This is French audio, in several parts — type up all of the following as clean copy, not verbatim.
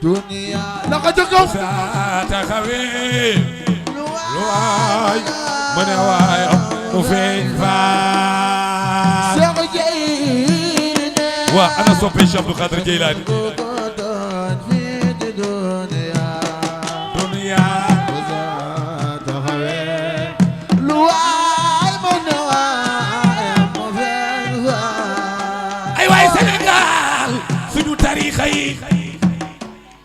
dunia la ko jogo sa taxawee lu waay ma ne waay mu feeñ fa Cheikh Jeylaani waa ana soppe Cheikh Abdou Khadre Jeylaani dunia lu waay ma ne waay mu feeñ fa ay waay Sénégal suñu tariixa yi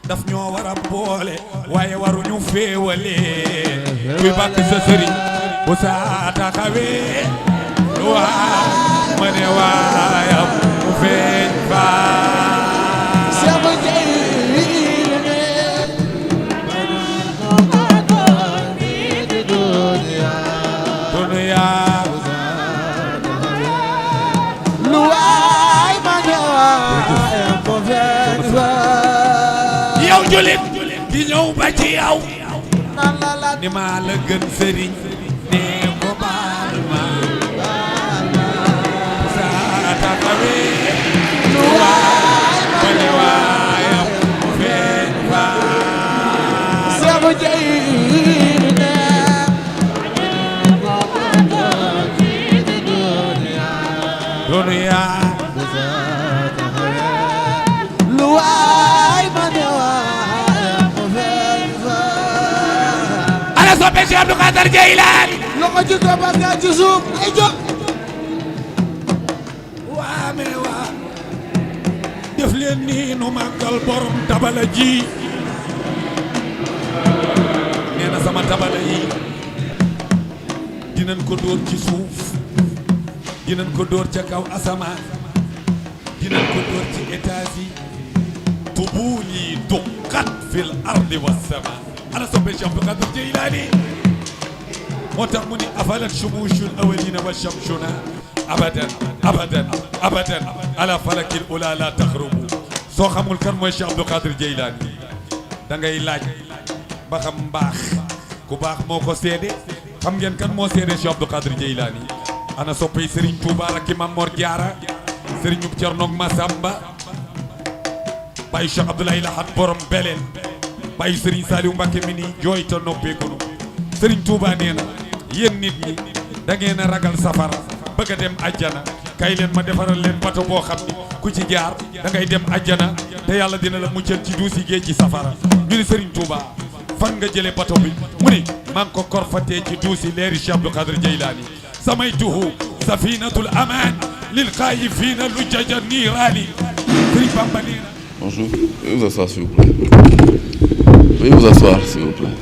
daf ñoo war a boole waaye waruñu féewale kuy bàkk sa sëriñ bu saa taxawee lu waay ma ne waayam mu feeñ fa Cheikh Jeylaani dunya lu waay ma ne waay mu feeñ fa yow julit di ñëw ba ci yow ni maa la gën sëriñ nee ko baal ma saa taxawee lu waay ma ne waayam mu feeñ fa Cheikh Jeylaani dunya lu waay ma ne waay mu feeñ fa ana soppe Cheikh Abdou Khadre Jeylaani loxo ci kaw ba nga ci suuf ay jóg waa mais waa def leen nii nu màggal borom tabala ji nee na sama tabala yi dinañ ko dóor ci suuf dinañ ko dóor ca kaw asamaan dinañ ko dóor ci étage yi tubuuli duqat fil ardi wassama ana soppe Cheikh Abdou Khadre Jeylaani moo tax mu ni afalat shumushul awalina wa shamshuna abadan abadan abadan ala falakil ula la taxrubu soo xamul kan mooy Cheikh Abdou Khadre Jeylaani da ngay laaj ba xam mbaax ku baax moo ko seede xam ngeen kan moo seede Cheikh Abdou Khadre Jeylaani ana soppay Serigne Touba ak Mame Mor Diarra Serigne Thierno Massamba Baye Cheikh Abdoulaye Lahad borom Belel Baye Serigne Saliou Mbacké mi ni jooy te noppeekunu Serigne Touba nee na yéen nit ñi da ngeen a ragal safara bëgg a dem ajjana kay leen ma defaral leen bato boo xam ni ku ci jaar da ngay dem ajjana te yàlla dina la muccal ci duusi géej ci safara ñu ni Serigne Touba fan nga jëlee bato bi mu ni maa ngi ko korfatee ci duusi leeri Cheikh Abdou Khadre Jeylaani samaytuhu safinatul aman lil xaayifiina lu jaja niiraani Serigne Bamba nee na Bonjour, veuillez vous asseoir s'il vous plaît. Veuillez vous asseoir s'il vous plaît.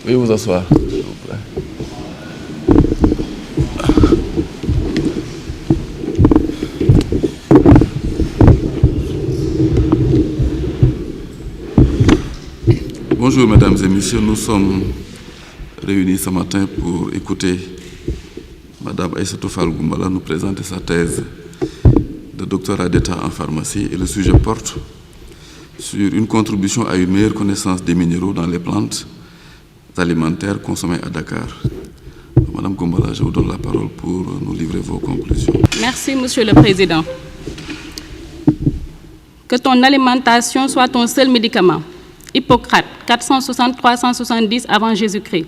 Veuillez vous asseoir s'il vous plaît. Bonjour mesdames et messieurs, nous sommes réunis ce matin pour écouter Madame Aïssatou Fall Goumbala nous présenter sa thèse de doctorat d'État en pharmacie et le sujet porte sur une contribution à une meilleure connaissance des minéraux dans les plantes alimentaires consommées à Dakar. Madame Goumbala, je vous donne la parole pour nous livrer vos conclusions. Merci, Monsieur le Président. Que ton alimentation soit ton seul médicament. Hippocrate, 460-370 avant Jésus-Christ.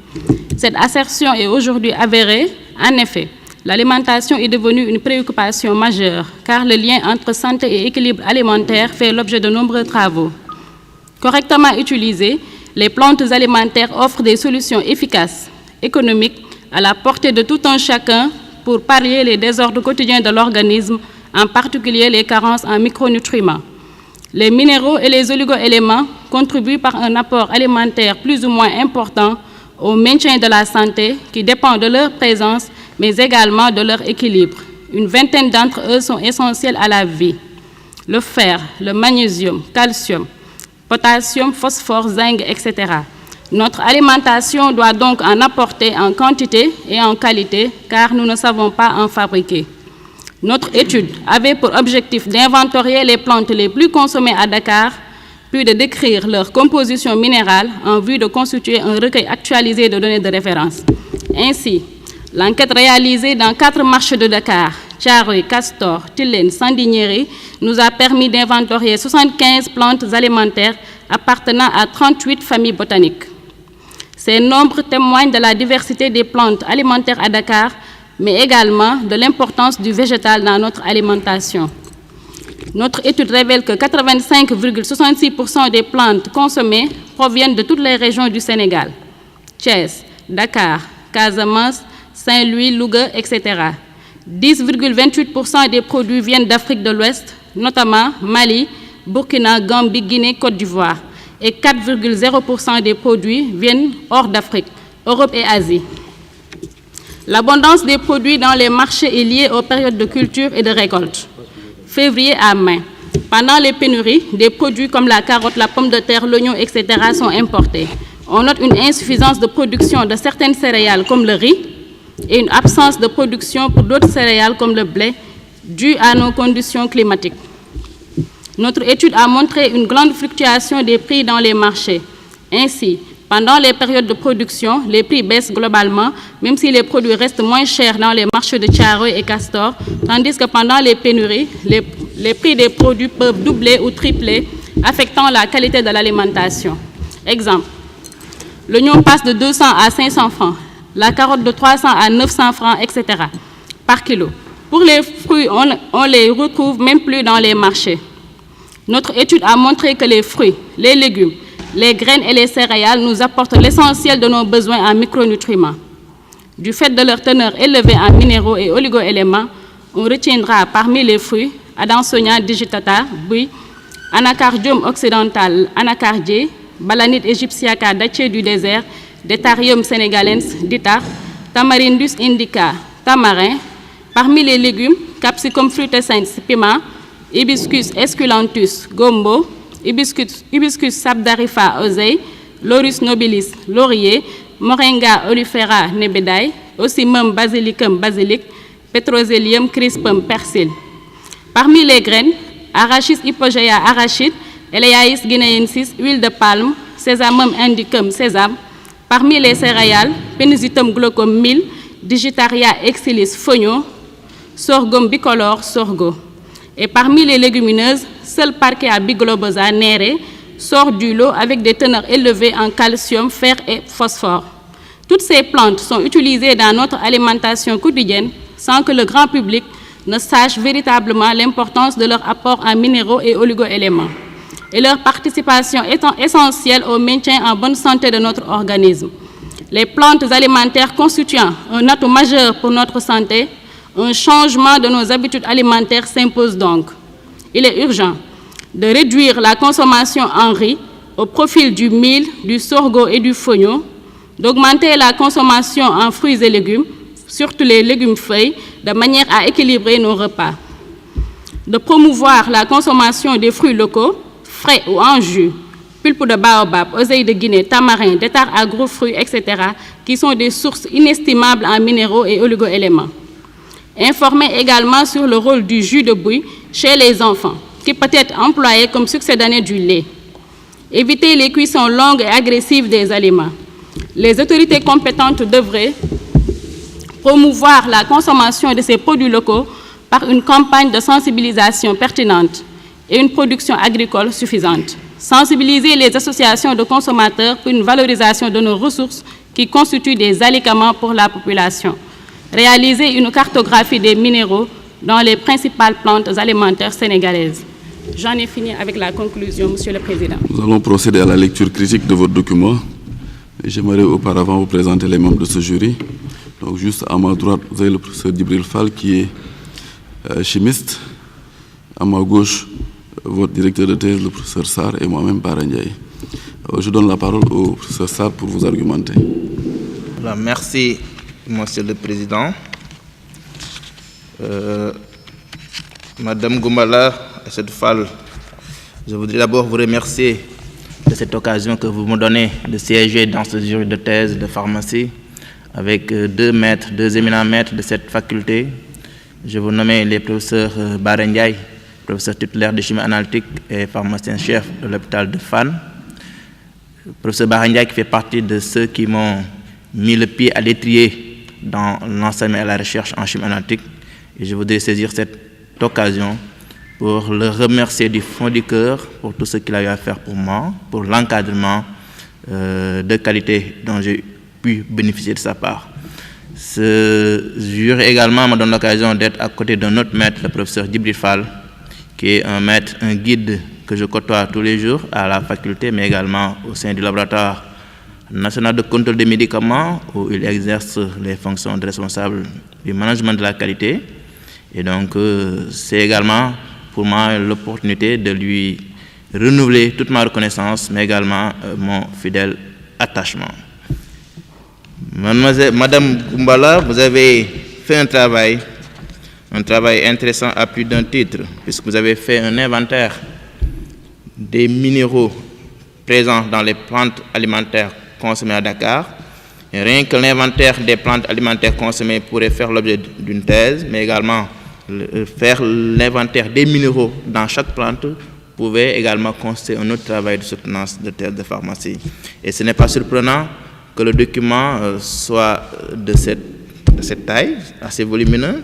Cette assertion est aujourd'hui avérée. En effet, l'alimentation est devenue une préoccupation majeure, car le lien entre santé et équilibre alimentaire fait l'objet de nombreux travaux. Correctement utilisées, les plantes alimentaires offrent des solutions efficaces, économiques, à la portée de tout un chacun pour pallier les désordres quotidiens de l'organisme, en particulier les carences en micronutriments. Les minéraux et les oligo-éléments contribuent par un apport alimentaire plus ou moins important au maintien de la santé qui dépend de leur présence, mais également de leur équilibre. Une vingtaine d'entre eux sont essentiels à la vie. Le fer, le magnésium, calcium, potassium, phosphore, zinc, etc. Notre alimentation doit donc en apporter en quantité et en qualité, car nous ne savons pas en fabriquer. Notre étude avait pour objectif d'inventorier les plantes les plus consommées à Dakar, puis de décrire leur composition minérale en vue de constituer un recueil actualisé de données de référence. Ainsi, l'enquête réalisée dans 4 marchés de Dakar, Thiaroye, Castor, Tilène, Sandiniéry nous a permis d'inventorier 75 plantes alimentaires appartenant à 38 familles botaniques. Ces nombres témoignent de la diversité des plantes alimentaires à Dakar, mais également de l'importance du végétal dans notre alimentation. Notre étude révèle que 85,66% des plantes consommées proviennent de toutes les régions du Sénégal. Thiès, Dakar, Casamance, Saint-Louis, Louga, etc. 10,28% des produits viennent d'Afrique de l'Ouest, notamment Mali, Burkina, Gambie, Guinée, Côte d'Ivoire. Et 4,0% des produits viennent hors d'Afrique, Europe et Asie. L'abondance des produits dans les marchés est liée aux périodes de culture et de récolte. Février à mai. Pendant les pénuries, des produits comme la carotte, la pomme de terre, l'oignon, etc. sont importés. On note une insuffisance de production de certaines céréales comme le riz et une absence de production pour d'autres céréales comme le blé, due à nos conditions climatiques. Notre étude a montré une grande fluctuation des prix dans les marchés. Ainsi, pendant les périodes de production, les prix baissent globalement, même si les produits restent moins chers dans les marchés de Thiaroye et Castor, tandis que pendant les pénuries, les prix des produits peuvent doubler ou tripler, affectant la qualité de l'alimentation. Exemple, l'oignon passe de 200 à 500 francs, la carotte de 300 à 900 francs, etc. par kilo. Pour les fruits, on les retrouve même plus dans les marchés. Notre étude a montré que les fruits, les légumes, les graines et les céréales nous apportent l'essentiel de nos besoins en micronutriments. Du fait de leur teneur élevée en minéraux et oligo-éléments, on retiendra parmi les fruits Adansonia digitata, buis, Anacardium occidental, anacardier, Balanite egyptiaca dattier du désert, Detarium sénégalens, ditar, Tamarindus indica, tamarin. Parmi les légumes, Capsicum frutescens, piment, Hibiscus esculentus, gombo, Hibiscus sabdarifa, oseille, Laurus nobilis, laurier, Moringa olifera, nebedae, aussi même Basilicum, basilic, Petrosélium crispum, persil. Parmi les graines, Arachis hypogea, arachide, Eleaïs guinéensis, huile de palme, Sesamum indicum, sésame. Parmi les céréales, Penusitum glaucum, mil, Digitaria exilis, fognon, Sorghum bicolore, sorgho. Et parmi les légumineuses, seul Parkea biglobosa, néré, sort du lot avec des teneurs élevées en calcium, fer et phosphore. Toutes ces plantes sont utilisées dans notre alimentation quotidienne sans que le grand public ne sache véritablement l'importance de leur apport en minéraux et oligo-éléments, et leur participation étant essentielle au maintien en bonne santé de notre organisme. Les plantes alimentaires constituant un atout majeur pour notre santé, un changement de nos habitudes alimentaires s'impose donc. Il est urgent de réduire la consommation en riz au profil du mil, du sorgho et du fognon, d'augmenter la consommation en fruits et légumes, surtout les légumes feuilles, de manière à équilibrer nos repas, de promouvoir la consommation des fruits locaux, frais ou en jus, pulpe de baobab, oseille de Guinée, tamarin, détar à gros fruits, etc., qui sont des sources inestimables en minéraux et oligo-éléments. Informer également sur le rôle du jus de buis chez les enfants, qui peut être employé comme succédané du lait. Éviter les cuissons longues et agressives des aliments. Les autorités compétentes devraient promouvoir la consommation de ces produits locaux par une campagne de sensibilisation pertinente et une production agricole suffisante. Sensibiliser les associations de consommateurs pour une valorisation de nos ressources qui constituent des aliments pour la population. Réaliser une cartographie des minéraux dans les principales plantes alimentaires sénégalaises. J'en ai fini avec la conclusion, Monsieur le Président. Nous allons procéder à la lecture critique de votre document. J'aimerais auparavant vous présenter les membres de ce jury. Donc juste à ma droite, vous avez le professeur Djibril Fall qui est chimiste. À ma gauche, votre directeur de thèse, le professeur Sarr, et moi-même, Barandiaï. Je donne la parole au professeur Sarr pour vous argumenter. Alors, merci, Monsieur le Président. Madame Goumbala et cette Fall, je voudrais d'abord vous remercier de cette occasion que vous me donnez de siéger dans ce jury de thèse de pharmacie avec deux éminents maîtres de cette faculté. Je vous nomme les professeurs Barandiaï, professeur titulaire de chimie analytique et pharmacien-chef de l'hôpital de Fann. Le professeur Barandiaï qui fait partie de ceux qui m'ont mis le pied à l'étrier dans l'enseignement et la recherche en chimie analytique, Et je voudrais saisir cette occasion pour le remercier du fond du cœur pour tout ce qu'il a eu à faire pour moi, pour l'encadrement de qualité dont j'ai pu bénéficier de sa part. Ce jury également me donne l'occasion d'être à côté d'un autre maître, le professeur Djibril Fall, qui est un maître, un guide que je côtoie tous les jours à la faculté, mais également au sein du laboratoire national de contrôle des médicaments, où il exerce les fonctions de responsable du management de la qualité. Et donc, c'est également pour moi l'opportunité de lui renouveler toute ma reconnaissance, mais également mon fidèle attachement. Madame Goumbala, vous avez fait un travail intéressant à plus d'un titre, puisque vous avez fait un inventaire des minéraux présents dans les plantes alimentaires consommées à Dakar. Et rien que l'inventaire des plantes alimentaires consommées pourrait faire l'objet d'une thèse, mais également faire l'inventaire des minéraux dans chaque plante pouvait également constituer un autre travail de soutenance de thèse de pharmacie. Et ce n'est pas surprenant que le document soit de cette taille, assez volumineux,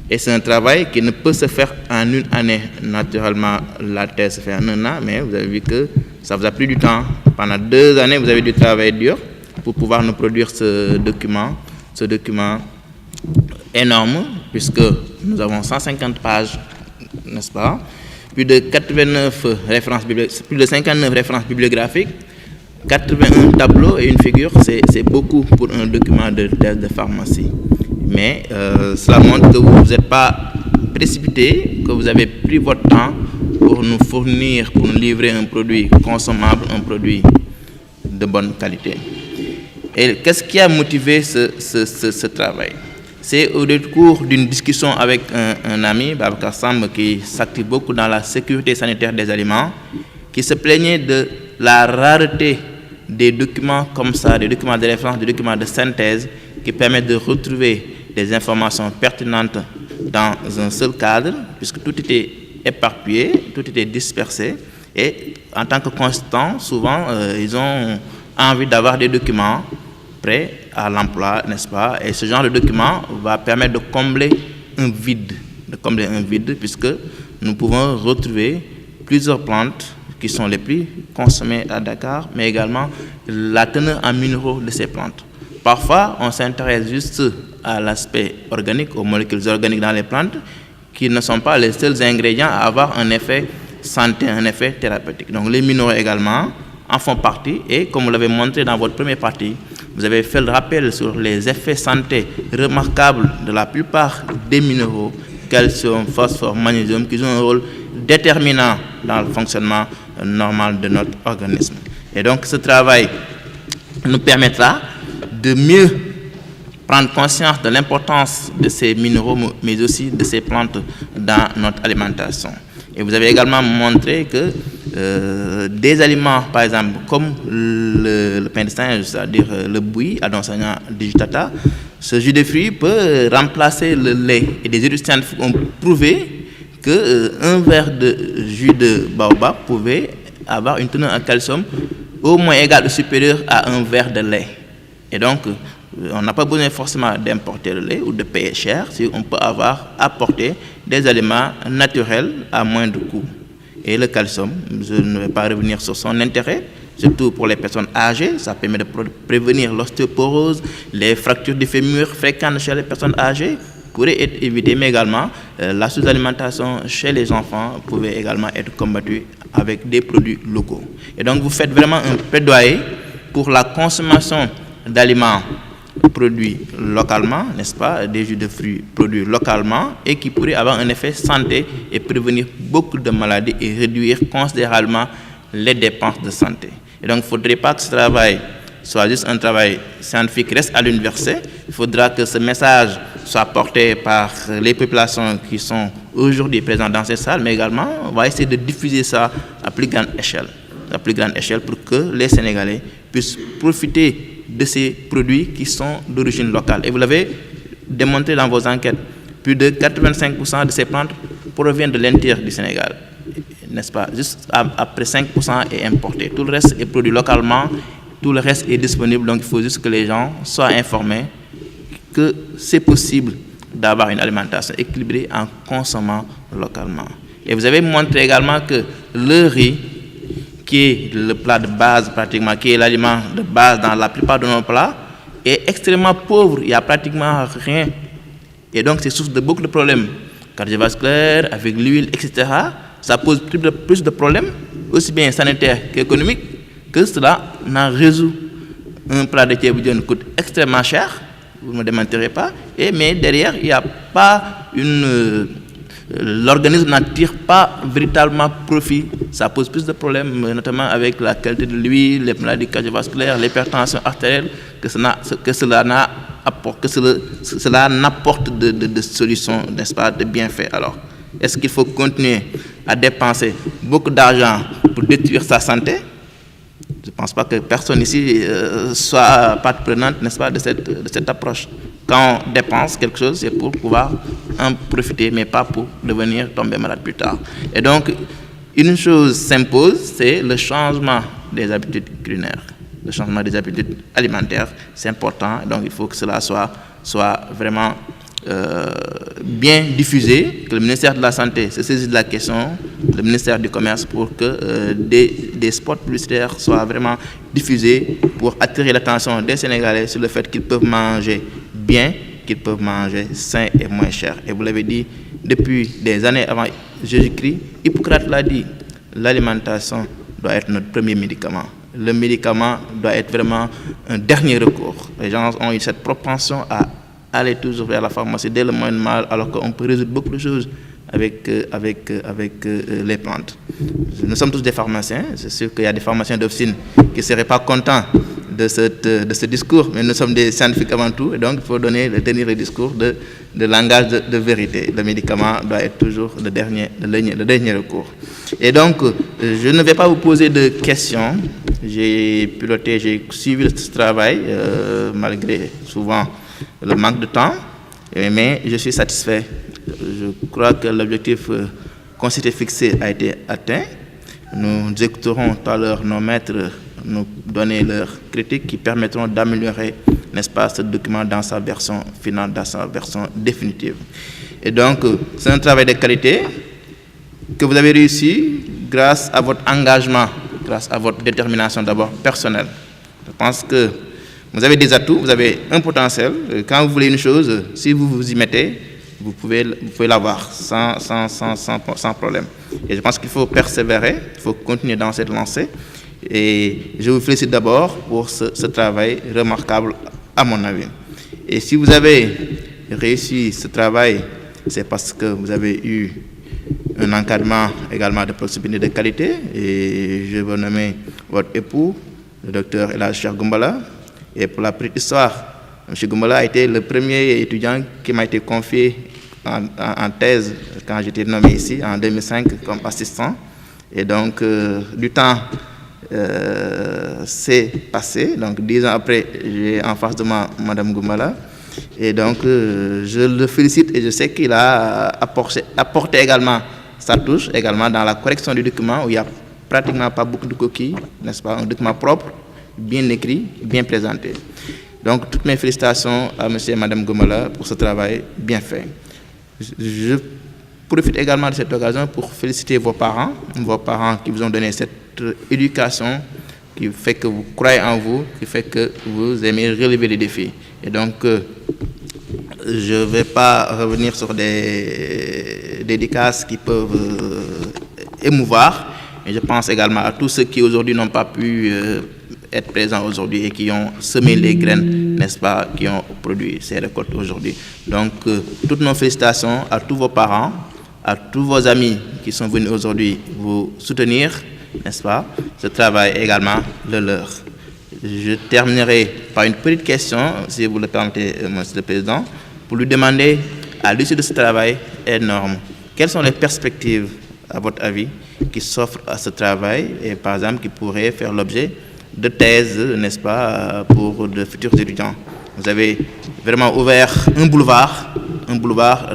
et c'est un travail qui ne peut se faire en une année. Naturellement, la thèse se fait en un an, mais vous avez vu que ça vous a pris du temps. Pendant 2 années, vous avez dû travailler dur pour pouvoir nous produire ce document énorme, puisque nous avons 150 pages, n'est-ce pas? Plus de 59 références bibliographiques, 81 tableaux et une figure, c'est beaucoup pour un document de thèse de pharmacie. Mais cela montre que vous n'êtes pas précipité, que vous avez pris votre temps pour nous fournir, pour nous livrer un produit consommable, un produit de bonne qualité. Et qu'est-ce qui a motivé ce travail? C'est au décours d'une discussion avec un ami, Babacar Samb, qui s'active beaucoup dans la sécurité sanitaire des aliments, qui se plaignait de la rareté des documents comme ça, des documents de référence, des documents de synthèse, qui permettent de retrouver des informations pertinentes dans un seul cadre, puisque tout était éparpillé, tout était dispersé. Et en tant que consultants, souvent, ils ont envie d'avoir des documents prêts à l'emploi, n'est-ce pas? Et ce genre de document va permettre de combler un vide, puisque nous pouvons retrouver plusieurs plantes qui sont les plus consommées à Dakar, mais également la teneur en minéraux de ces plantes. Parfois, on s'intéresse juste à l'aspect organique, aux molécules organiques dans les plantes, qui ne sont pas les seuls ingrédients à avoir un effet santé, un effet thérapeutique. Donc les minéraux également en font partie, et comme vous l'avez montré dans votre première partie, vous avez fait le rappel sur les effets santé remarquables de la plupart des minéraux, calcium, phosphore, magnésium, qui ont un rôle déterminant dans le fonctionnement normal de notre organisme. Et donc ce travail nous permettra de mieux prendre conscience de l'importance de ces minéraux, mais aussi de ces plantes dans notre alimentation. Et vous avez également montré que des aliments, par exemple, comme le pain de singe, c'est-à-dire le bouilli, adonsanya digitata, ce jus de fruits peut remplacer le lait. Et des études scientifiques ont prouvé qu'un verre de jus de baobab pouvait avoir une teneur en calcium au moins égale ou supérieure à un verre de lait. Et donc, on n'a pas besoin forcément d'importer le lait ou de payer cher si on peut apporter des aliments naturels à moindre coût. Et le calcium, je ne vais pas revenir sur son intérêt, surtout pour les personnes âgées. Ça permet de prévenir l'ostéoporose, les fractures du fémur fréquentes chez les personnes âgées pourraient être évitées, mais également la sous-alimentation chez les enfants pouvait également être combattue avec des produits locaux. Et donc vous faites vraiment un plaidoyer pour la consommation d'aliments produits localement, n'est-ce pas, des jus de fruits produits localement et qui pourraient avoir un effet santé et prévenir beaucoup de maladies et réduire considérablement les dépenses de santé. Et donc, il ne faudrait pas que ce travail soit juste un travail scientifique, reste à l'université. Il faudra que ce message soit porté par les populations qui sont aujourd'hui présentes dans ces salles, mais également, on va essayer de diffuser ça à plus grande échelle pour que les Sénégalais puissent profiter de ces produits qui sont d'origine locale. Et vous l'avez démontré dans vos enquêtes, plus de 85% de ces plantes proviennent de l'intérieur du Sénégal, n'est-ce pas? Juste après 5% est importé. Tout le reste est produit localement, tout le reste est disponible, donc il faut juste que les gens soient informés que c'est possible d'avoir une alimentation équilibrée en consommant localement. Et vous avez montré également que le riz, qui est le plat de base pratiquement, qui est l'aliment de base dans la plupart de nos plats, est extrêmement pauvre, il n'y a pratiquement rien. Et donc c'est source de beaucoup de problèmes cardiovasculaires, avec l'huile, etc. Ça pose plus de problèmes, aussi bien sanitaires qu'économiques, que cela n'en résout. Un plat de thieboudione coûte extrêmement cher, vous ne me démentirez pas, mais derrière, il n'y a pas l'organisme n'en tire pas véritablement profit. Ça pose plus de problèmes, notamment avec la qualité de l'huile, les maladies cardiovasculaires, l'hypertension artérielle, que cela n'apporte de solutions, n'est-ce pas, de bienfaits. Alors, est-ce qu'il faut continuer à dépenser beaucoup d'argent pour détruire sa santé? Je ne pense pas que personne ici soit partie prenante, n'est-ce pas, de cette approche. Quand on dépense quelque chose, c'est pour pouvoir en profiter, mais pas pour devenir tomber malade plus tard. Et donc, une chose s'impose, c'est le changement des habitudes culinaires, le changement des habitudes alimentaires. C'est important, donc il faut que cela soit vraiment bien diffusé, que le ministère de la Santé se saisisse de la question, le ministère du Commerce, pour que des spots publicitaires soient vraiment diffusés pour attirer l'attention des Sénégalais sur le fait qu'ils peuvent manger bien, qu'ils peuvent manger sain et moins cher. Et vous l'avez dit, depuis des années avant Jésus-Christ, Hippocrate l'a dit, l'alimentation doit être notre premier médicament. Le médicament doit être vraiment un dernier recours. Les gens ont eu cette propension à aller toujours vers la pharmacie dès le moindre mal, alors qu'on peut résoudre beaucoup de choses avec les plantes. Nous sommes tous des pharmaciens. C'est sûr qu'il y a des pharmaciens d'officine qui ne seraient pas contents de ce discours, mais nous sommes des scientifiques avant tout, et donc il faut tenir le discours de langage de vérité. Le médicament doit être toujours le dernier recours. Et donc, je ne vais pas vous poser de questions. J'ai suivi ce travail, malgré souvent le manque de temps, mais je suis satisfait. Je crois que l'objectif qu'on s'était fixé a été atteint. Nous écouterons tout à l'heure nos maîtres nous donner leurs critiques qui permettront d'améliorer, n'est-ce pas, ce document dans sa version finale, dans sa version définitive. Et donc, c'est un travail de qualité que vous avez réussi grâce à votre engagement, grâce à votre détermination d'abord personnelle. Je pense que vous avez des atouts, vous avez un potentiel. Quand vous voulez une chose, si vous vous y mettez, vous pouvez l'avoir sans problème. Et je pense qu'il faut persévérer, il faut continuer dans cette lancée. Et je vous félicite d'abord pour ce travail remarquable, à mon avis. Et si vous avez réussi ce travail, c'est parce que vous avez eu un encadrement également de proximité de qualité. Et je veux nommer votre époux, le docteur Elhadji Cheikh Goumbala. Et pour la petite histoire, M. Goumbala a été le premier étudiant qui m'a été confié en thèse quand j'étais nommé ici en 2005 comme assistant. Et donc, du temps s'est passé. Donc, 10 ans après, j'ai en face de moi Mme Goumbala. Et donc, je le félicite et je sais qu'il a apporté également sa touche, également dans la correction du document où il n'y a pratiquement pas beaucoup de coquilles, n'est-ce pas? Un document propre, bien écrit, bien présenté. Donc, toutes mes félicitations à M. et Mme Goumbala pour ce travail bien fait. Je profite également de cette occasion pour féliciter vos parents qui vous ont donné cette éducation qui fait que vous croyez en vous, qui fait que vous aimez relever les défis. Et donc, je ne vais pas revenir sur des dédicaces qui peuvent émouvoir. Et je pense également à tous ceux qui aujourd'hui n'ont pas pu être présents aujourd'hui et qui ont semé les graines, n'est-ce pas, qui ont produit ces récoltes aujourd'hui. Donc, toutes nos félicitations à tous vos parents, à tous vos amis qui sont venus aujourd'hui vous soutenir, n'est-ce pas? Ce travail est également le leur. Je terminerai par une petite question, si vous le permettez, Monsieur le Président, pour lui demander, à l'issue de ce travail énorme, quelles sont les perspectives, à votre avis, qui s'offrent à ce travail et, par exemple, qui pourraient faire l'objet de thèses, n'est-ce pas, pour de futurs étudiants. Vous avez vraiment ouvert un boulevard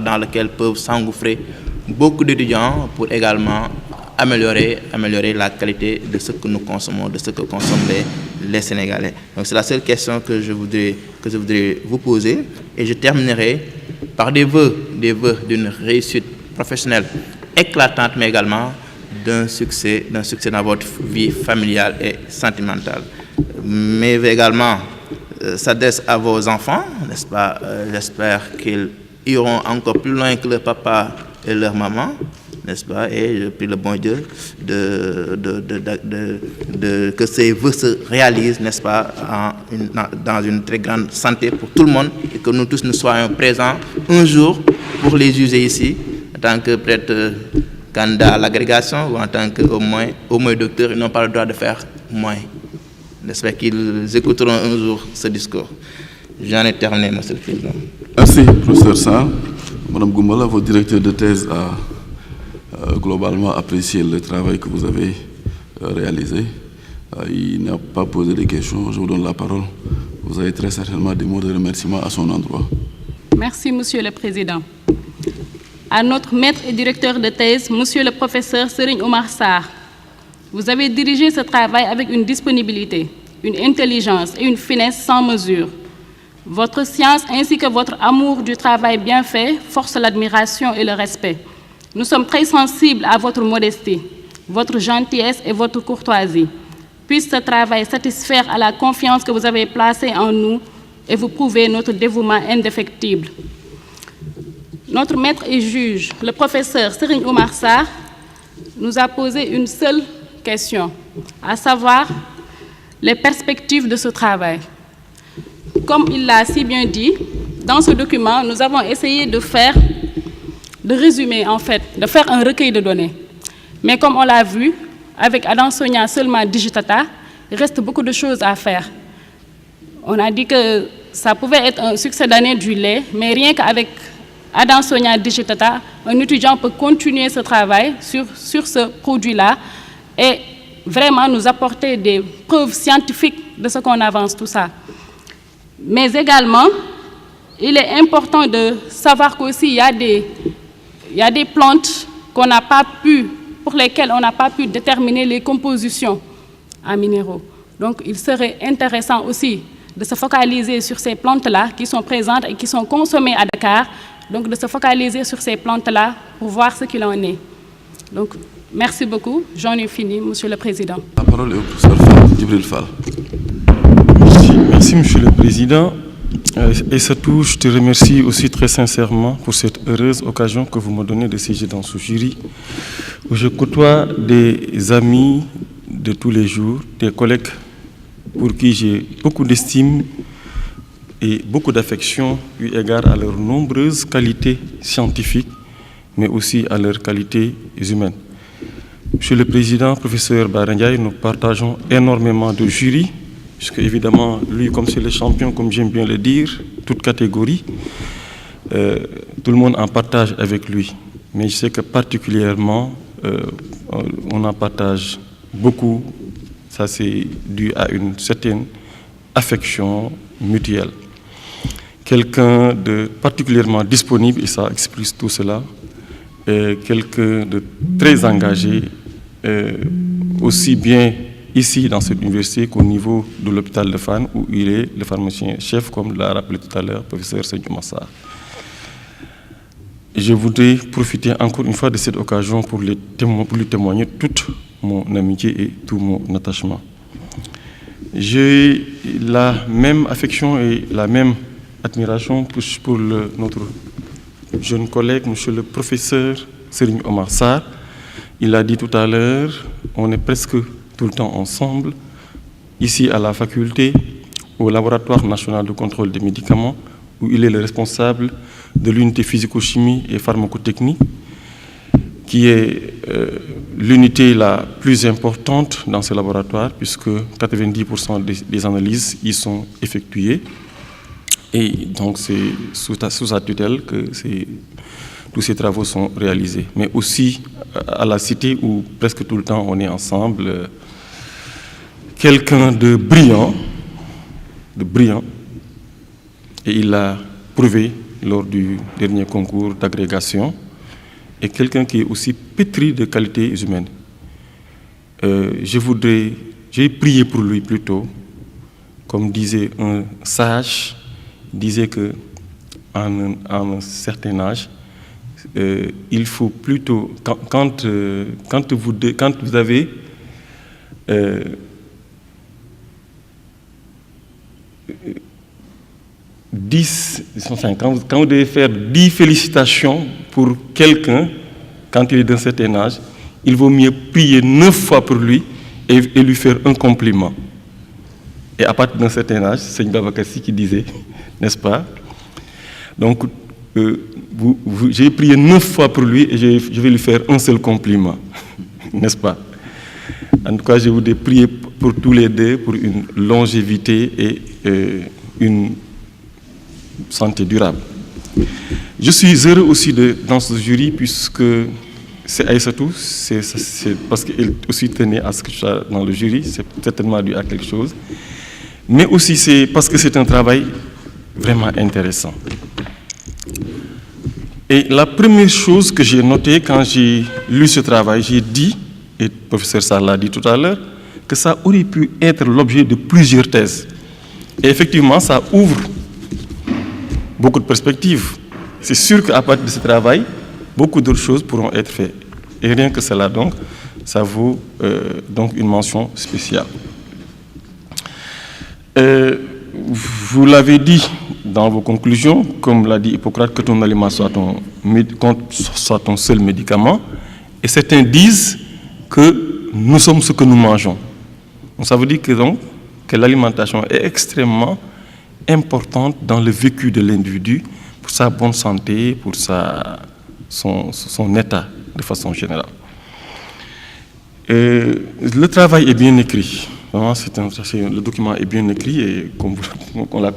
dans lequel peuvent s'engouffrer beaucoup d'étudiants pour également améliorer la qualité de ce que nous consommons, de ce que consomment les Sénégalais. Donc c'est la seule question que je voudrais vous poser. Et je terminerai par des vœux d'une réussite professionnelle éclatante, mais également d'un succès dans votre vie familiale et sentimentale. Mais également s'adresse à vos enfants, n'est-ce pas? J'espère qu'ils iront encore plus loin que leur papa et leur maman, n'est-ce pas? Et je prie le bon Dieu que ces vœux se réalisent, n'est-ce pas, dans une très grande santé pour tout le monde, et que nous tous nous soyons présents un jour pour les juger ici, en tant que peut-être candidat à l'agrégation ou en tant qu'au moins docteur. Ils n'ont pas le droit de faire moins. J'espère qu'ils écouteront un jour ce discours. J'en ai terminé, Monsieur le Président. Merci, professeur Sarr. Madame Goumbala, votre directeur de thèse a globalement apprécié le travail que vous avez réalisé. Il n'a pas posé de questions. Je vous donne la parole. Vous avez très certainement des mots de remerciement à son endroit. Merci, Monsieur le Président. À notre maître et directeur de thèse, Monsieur le professeur Serigne Oumar Sarr, vous avez dirigé ce travail avec une disponibilité, une intelligence et une finesse sans mesure. Votre science ainsi que votre amour du travail bien fait forcent l'admiration et le respect. Nous sommes très sensibles à votre modestie, votre gentillesse et votre courtoisie. Puisse ce travail satisfaire à la confiance que vous avez placée en nous et vous prouver notre dévouement indéfectible. Notre maître et juge, le professeur Serigne Oumar Sarr, nous a posé une seule question, à savoir les perspectives de ce travail. Comme il l'a si bien dit, dans ce document, nous avons essayé de résumer en fait, de faire un recueil de données. Mais comme on l'a vu, avec Adam Sonia seulement Digitata, il reste beaucoup de choses à faire. On a dit que ça pouvait être un succès d'année du lait, mais rien qu'avec Adam Sonia Digitata, un étudiant peut continuer ce travail sur ce produit-là et vraiment nous apporter des preuves scientifiques de ce qu'on avance, tout ça. Mais également, il est important de savoir qu'aussi il y a des plantes pour lesquelles on n'a pas pu déterminer les compositions en minéraux. Donc il serait intéressant aussi de se focaliser sur ces plantes-là qui sont présentes et qui sont consommées à Dakar, donc de se focaliser sur ces plantes-là pour voir ce qu'il en est. Donc merci beaucoup, j'en ai fini, Monsieur le Président. La parole est au professeur Fall, Djibril Fall. Merci, Monsieur le Président. Et surtout, je te remercie aussi très sincèrement pour cette heureuse occasion que vous me donnez de siéger dans ce jury, où je côtoie des amis de tous les jours, des collègues pour qui j'ai beaucoup d'estime et beaucoup d'affection eu égard à leurs nombreuses qualités scientifiques, mais aussi à leurs qualités humaines. Monsieur le Président, professeur Barangay, nous partageons énormément de jurys, puisque évidemment, lui, comme c'est le champion, comme j'aime bien le dire, toute catégorie, tout le monde en partage avec lui. Mais je sais que particulièrement, on en partage beaucoup. Ça, c'est dû à une certaine affection mutuelle. Quelqu'un de particulièrement disponible, et ça explique tout cela, quelqu'un de très engagé, aussi bien ici dans cette université qu'au niveau de l'hôpital de Fann, où il est le pharmacien-chef, comme l'a rappelé tout à l'heure le professeur Serigne Oumar Sarr. Je voudrais profiter encore une fois de cette occasion pour lui témoigner toute mon amitié et tout mon attachement. J'ai la même affection et la même admiration pour notre jeune collègue, monsieur le professeur Serigne Oumar Sarr. Il l'a dit tout à l'heure, on est presque tout le temps ensemble, ici à la faculté, au laboratoire national de contrôle des médicaments, où il est le responsable de l'unité physico-chimie et pharmacotechnique, qui est l'unité la plus importante dans ce laboratoire, puisque 90% des analyses y sont effectuées. Et donc c'est sous sa tutelle que tous ces travaux sont réalisés. Mais aussi à la cité où presque tout le temps on est ensemble, quelqu'un de brillant, et il l'a prouvé lors du dernier concours d'agrégation, et quelqu'un qui est aussi pétri de qualités humaines. J'ai prié pour lui plutôt, comme disait un sage, disait que en un certain âge, il faut plutôt, quand vous avez quand vous devez faire 10 félicitations pour quelqu'un, quand il est d'un certain âge, il vaut mieux prier 9 fois pour lui et lui faire un compliment. Et à partir d'un certain âge, c'est Seigneur Babakassi qui disait, n'est-ce pas? Donc, j'ai prié 9 fois pour lui et je vais lui faire un seul compliment, n'est-ce pas? En tout cas, je voudrais prier pour tous les deux pour une longévité et une santé durable. Je suis heureux aussi dans ce jury puisque c'est Aïssatou, c'est parce qu'elle aussi tenait à ce que je sois dans le jury, c'est certainement dû à quelque chose, mais aussi c'est parce que c'est un travail vraiment intéressant. Et la première chose que j'ai notée quand j'ai lu ce travail, j'ai dit, et le professeur Sarr l'a dit tout à l'heure, que ça aurait pu être l'objet de plusieurs thèses. Et effectivement, ça ouvre beaucoup de perspectives. C'est sûr qu'à partir de ce travail, beaucoup d'autres choses pourront être faites. Et rien que cela, donc, ça vaut donc une mention spéciale. Vous l'avez dit dans vos conclusions, comme l'a dit Hippocrate, que ton aliment soit ton seul médicament. Et certains disent que nous sommes ce que nous mangeons. Donc, ça veut dire que l'alimentation est extrêmement importante dans le vécu de l'individu, pour sa bonne santé, pour son état de façon générale. Le travail est bien écrit. Vraiment, le document est bien écrit et comme on l'a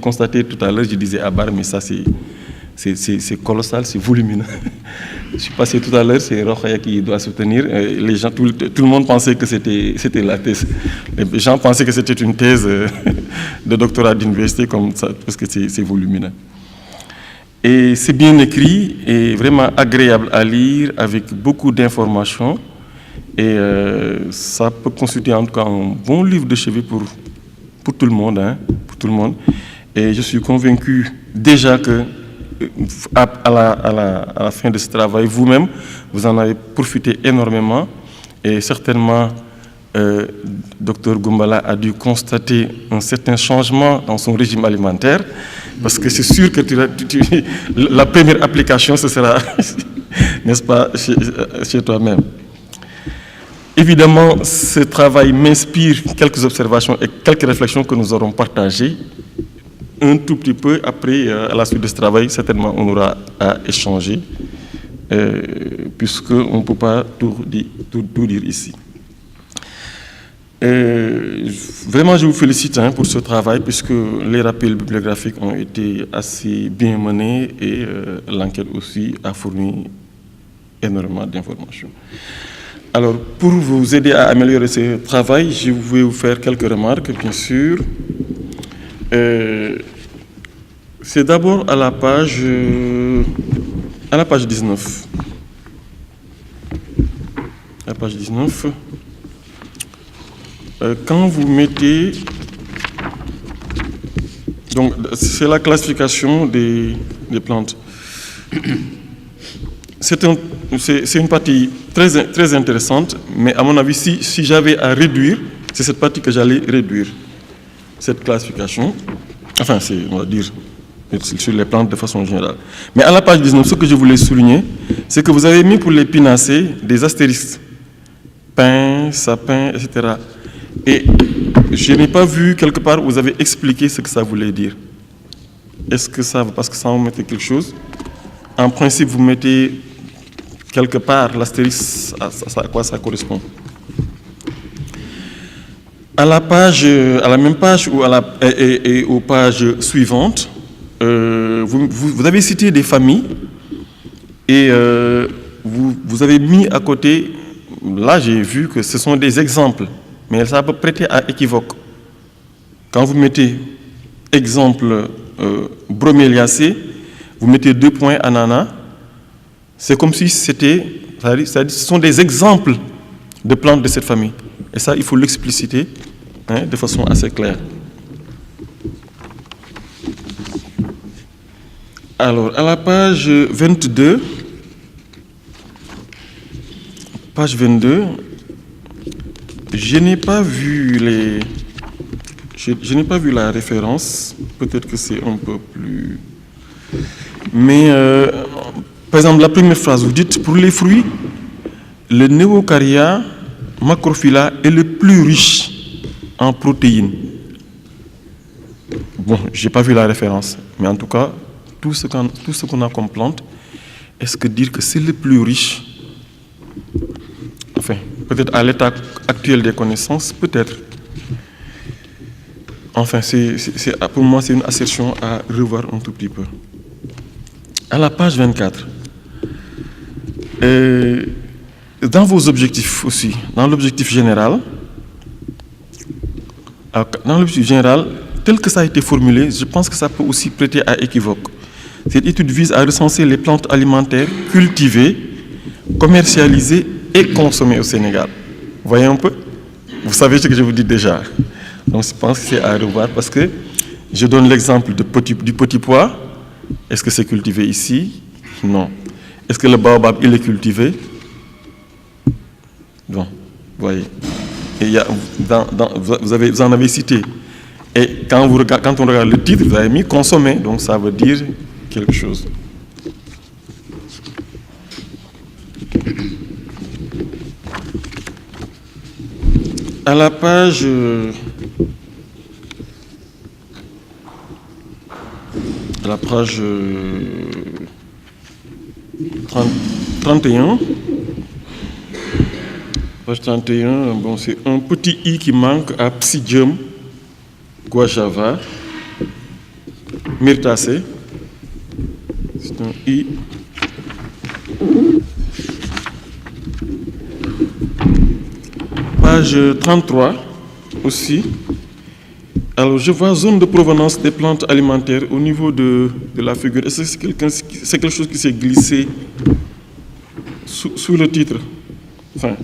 constaté tout à l'heure, je disais à Bar, mais ça c'est colossal, c'est volumineux. Je suis passé tout à l'heure, c'est Rokhaya qui doit soutenir. Les gens, tout le monde pensait que c'était la thèse. Les gens pensaient que c'était une thèse de doctorat d'université comme ça, parce que c'est volumineux. Et c'est bien écrit et vraiment agréable à lire avec beaucoup d'informations. Et ça peut constituer en tout cas un bon livre de chevet pour tout le monde, hein, pour tout le monde. Et je suis convaincu déjà que à la fin de ce travail, vous-même, vous en avez profité énormément. Et certainement, Dr Goumbala a dû constater un certain changement dans son régime alimentaire, parce que c'est sûr que la première application, ce sera, n'est-ce pas, chez toi-même. Évidemment, ce travail m'inspire quelques observations et quelques réflexions que nous aurons partagées. Un tout petit peu après, à la suite de ce travail, certainement on aura à échanger, puisqu'on ne peut pas tout dire ici. Vraiment, je vous félicite pour ce travail, puisque les rappels bibliographiques ont été assez bien menés et l'enquête aussi a fourni énormément d'informations. Alors, pour vous aider à améliorer ce travail, je vais vous faire quelques remarques, bien sûr. C'est d'abord à la page 19. À la page 19. Quand vous mettez... Donc, c'est la classification des plantes. C'est une partie très intéressante, mais à mon avis, si j'avais à réduire, c'est cette partie que j'allais réduire, cette classification. Enfin, on va dire, sur les plantes de façon générale. Mais à la page 19, ce que je voulais souligner, c'est que vous avez mis pour les pinacées des astérisques. Pin, sapin, etc. Et je n'ai pas vu quelque part où vous avez expliqué ce que ça voulait dire. Est-ce que ça, parce que ça vous mettez quelque chose? En principe, vous mettez quelque part l'astérisque, à quoi ça correspond. À la même page ou et aux pages suivantes, vous avez cité des familles et vous avez mis à côté, là j'ai vu que ce sont des exemples, mais ça peut prêter à équivoque. Quand vous mettez exemple broméliacée, vous mettez 2 points ananas, c'est comme si c'était, ce sont des exemples de plantes de cette famille. Et ça, il faut l'expliciter de façon assez claire. Alors, à la page 22, je n'ai pas vu je n'ai pas vu la référence. Peut-être que c'est un peu plus... Mais, par exemple, la première phrase, vous dites, pour les fruits, le Neocaria macrophylla est le plus riche en protéines. Bon, je n'ai pas vu la référence, mais en tout cas, tout ce qu'on a comme plante, est-ce que dire que c'est le plus riche? Enfin, peut-être à l'état actuel des connaissances, peut-être. Enfin, pour moi, c'est une assertion à revoir un tout petit peu. À la page 24, dans vos objectifs aussi, dans l'objectif général, tel que ça a été formulé, je pense que ça peut aussi prêter à équivoque. Cette étude vise à recenser les plantes alimentaires cultivées, commercialisées et consommées au Sénégal. Vous voyez un peu? Vous savez ce que je vous dis déjà. Donc je pense que c'est à revoir parce que je donne l'exemple du petit pois. Est-ce que c'est cultivé ici? Non. Est-ce que le baobab, il est cultivé? Bon, vous voyez. Et vous en avez cité. Et quand on regarde le titre, vous avez mis consommer, donc ça veut dire quelque chose. À la page 31. Page 31, bon, c'est un petit i qui manque à Psydium guajava myrtacée. C'est un i. Page 33 aussi. Alors, je vois zone de provenance des plantes alimentaires au niveau de la figure. Est-ce que c'est quelque chose qui s'est glissé sous le titre? Enfin,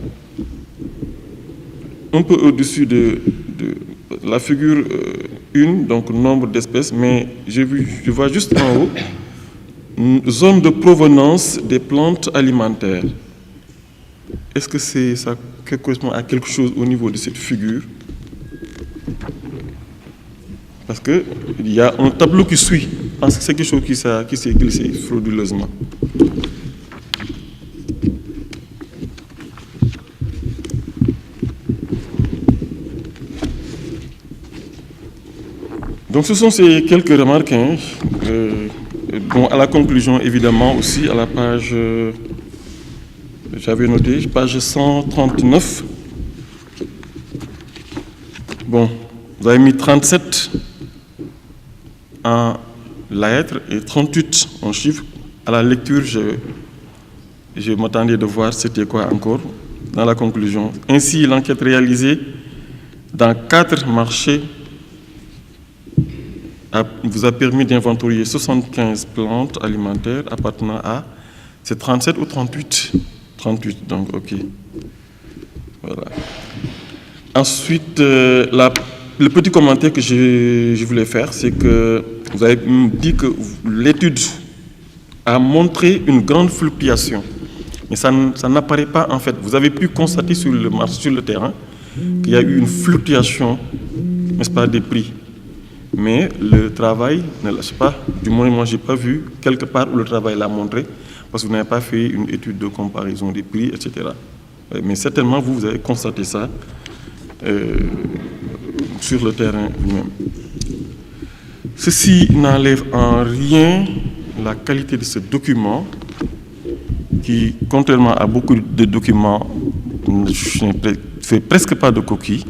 un peu au-dessus de la figure 1, donc nombre d'espèces, mais je vois juste en haut une zone de provenance des plantes alimentaires. Est-ce que ça correspond à quelque chose au niveau de cette figure? Parce qu'il y a un tableau qui suit. Je pense que c'est quelque chose qui s'est glissé frauduleusement. Donc ce sont ces quelques remarques. Bon, à la conclusion, évidemment, aussi, à la page... J'avais noté, page 139. Bon, vous avez mis 37 en lettres et 38 en chiffres. À la lecture, je m'attendais de voir c'était quoi encore dans la conclusion. Ainsi, l'enquête réalisée dans 4 marchés vous a permis d'inventorier 75 plantes alimentaires appartenant à... C'est 37 ou 38 ? 38, donc ok. Voilà. Ensuite, le petit commentaire que je voulais faire, c'est que vous avez dit que l'étude a montré une grande fluctuation. Mais ça n'apparaît pas en fait. Vous avez pu constater sur le terrain qu'il y a eu une fluctuation, n'est-ce pas, des prix. Mais le travail ne lâche pas. Du moins, moi, je n'ai pas vu quelque part où le travail l'a montré, parce que vous n'avez pas fait une étude de comparaison des prix, etc. Mais certainement, vous avez constaté ça sur le terrain lui-même. Ceci n'enlève en rien la qualité de ce document qui, contrairement à beaucoup de documents, ne fait presque pas de coquilles.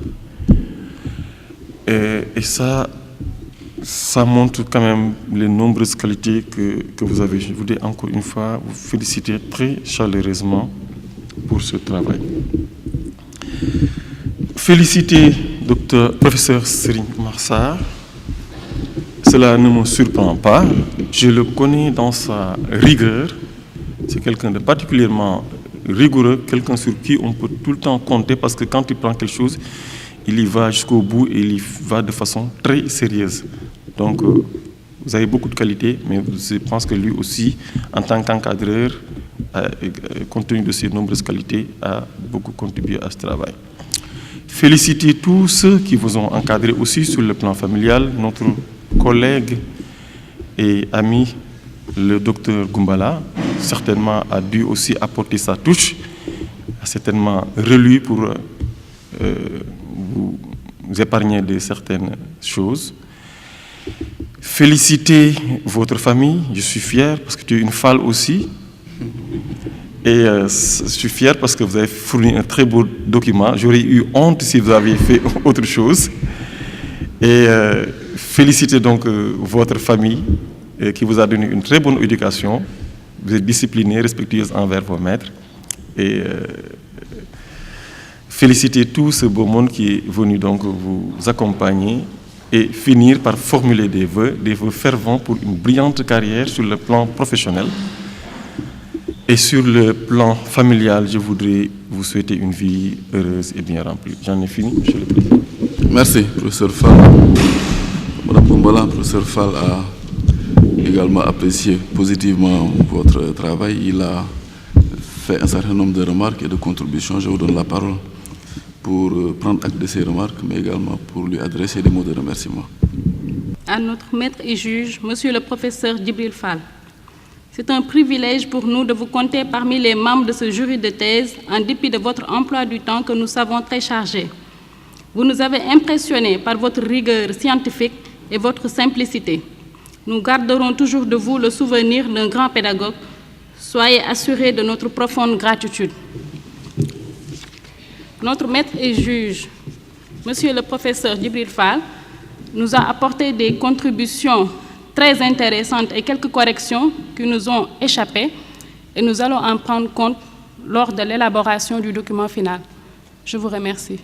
Et ça montre quand même les nombreuses qualités que vous avez. Je voudrais encore une fois vous féliciter très chaleureusement pour ce travail. Féliciter professeur Serigne Oumar Sarr. Cela ne me surprend pas. Je le connais dans sa rigueur. C'est quelqu'un de particulièrement rigoureux, quelqu'un sur qui on peut tout le temps compter parce que quand il prend quelque chose, il y va jusqu'au bout et il y va de façon très sérieuse. Donc, Vous avez beaucoup de qualités, mais je pense que lui aussi, en tant qu'encadreur, compte tenu de ses nombreuses qualités, a beaucoup contribué à ce travail. Féliciter tous ceux qui vous ont encadré aussi sur le plan familial. Notre collègue et ami, le docteur Goumbala, certainement a dû aussi apporter sa touche, a certainement relu pour vous épargner de certaines choses. Féliciter votre famille, je suis fier parce que tu es une Fall aussi. Et je suis fier parce que vous avez fourni un très beau document. J'aurais eu honte si vous aviez fait autre chose. Et féliciter donc votre famille qui vous a donné une très bonne éducation. Vous êtes disciplinés, respectueuse envers vos maîtres. Et féliciter tout ce beau monde qui est venu donc vous accompagner et finir par formuler des vœux fervents pour une brillante carrière sur le plan professionnel. Et sur le plan familial, je voudrais vous souhaiter une vie heureuse et bien remplie. J'en ai fini, Monsieur le Président. Merci, professeur Fall. Madame Goumbala, professeur Fall a également apprécié positivement votre travail. Il a fait un certain nombre de remarques et de contributions. Je vous donne la parole pour prendre acte de ces remarques, mais également pour lui adresser des mots de remerciement. À notre maître et juge, Monsieur le professeur Djibril Fall, c'est un privilège pour nous de vous compter parmi les membres de ce jury de thèse, en dépit de votre emploi du temps que nous savons très chargé. Vous nous avez impressionnés par votre rigueur scientifique et votre simplicité. Nous garderons toujours de vous le souvenir d'un grand pédagogue. Soyez assurés de notre profonde gratitude. Notre maître et juge, Monsieur le professeur Djibril Fall, nous a apporté des contributions très intéressantes et quelques corrections qui nous ont échappé, et nous allons en prendre compte lors de l'élaboration du document final. Je vous remercie.